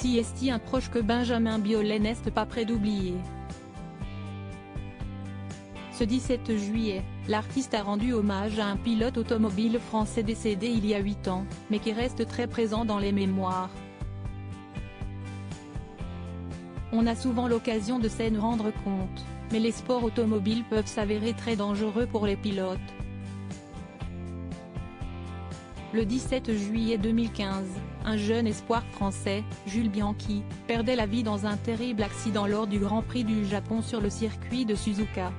Si est un proche que Benjamin Biolay n'est pas près d'oublier. Ce 17 juillet, l'artiste a rendu hommage à un pilote automobile français décédé il y a 8 ans, mais qui reste très présent dans les mémoires. On a souvent l'occasion de s'en rendre compte, mais les sports automobiles peuvent s'avérer très dangereux pour les pilotes. Le 17 juillet 2015, un jeune espoir français, Jules Bianchi, perdait la vie dans un terrible accident lors du Grand Prix du Japon sur le circuit de Suzuka.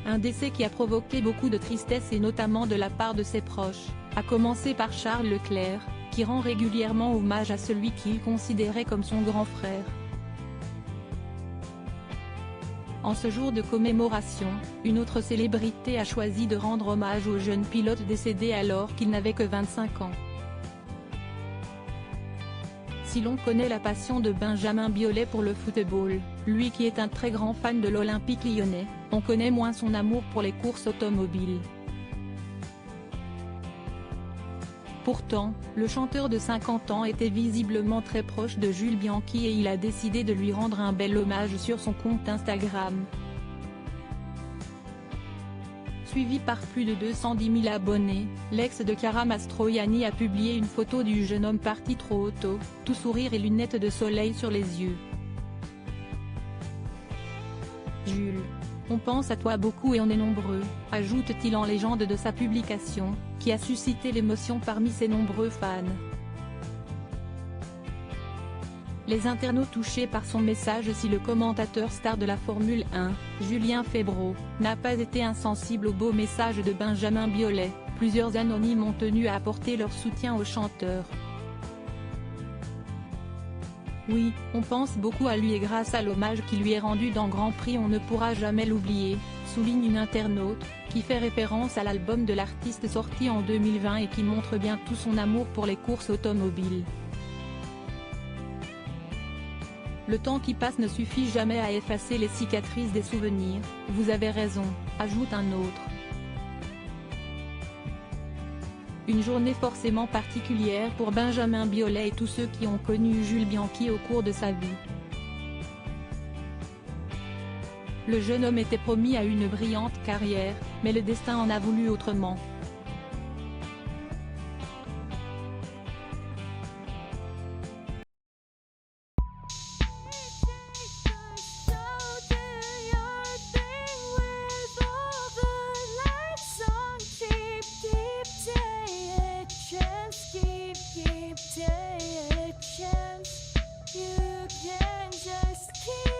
Un décès qui a provoqué beaucoup de tristesse et notamment de la part de ses proches, à commencer par Charles Leclerc, qui rend régulièrement hommage à celui qu'il considérait comme son grand frère. En ce jour de commémoration, une autre célébrité a choisi de rendre hommage au jeune pilote décédé alors qu'il n'avait que 25 ans. Si l'on connaît la passion de Benjamin Biolay pour le football, lui qui est un très grand fan de l'Olympique lyonnais, on connaît moins son amour pour les courses automobiles. Pourtant, le chanteur de 50 ans était visiblement très proche de Jules Bianchi et il a décidé de lui rendre un bel hommage sur son compte Instagram. Suivi par plus de 210 000 abonnés, l'ex de Chiara Mastroianni a publié une photo du jeune homme parti trop tôt, tout sourire et lunettes de soleil sur les yeux. Jules, on pense à toi beaucoup et on est nombreux, ajoute-t-il en légende de sa publication, qui a suscité l'émotion parmi ses nombreux fans. Les internautes touchés par son message. Si le commentateur star de la Formule 1, Julien Febvre, n'a pas été insensible au beau message de Benjamin Biolay, plusieurs anonymes ont tenu à apporter leur soutien au chanteur. Oui, on pense beaucoup à lui et grâce à l'hommage qui lui est rendu dans Grand Prix on ne pourra jamais l'oublier, souligne une internaute, qui fait référence à l'album de l'artiste sorti en 2020 et qui montre bien tout son amour pour les courses automobiles. Le temps qui passe ne suffit jamais à effacer les cicatrices des souvenirs, vous avez raison, ajoute un autre. Une journée forcément particulière pour Benjamin Biolay et tous ceux qui ont connu Jules Bianchi au cours de sa vie. Le jeune homme était promis à une brillante carrière, mais le destin en a voulu autrement. You can just keep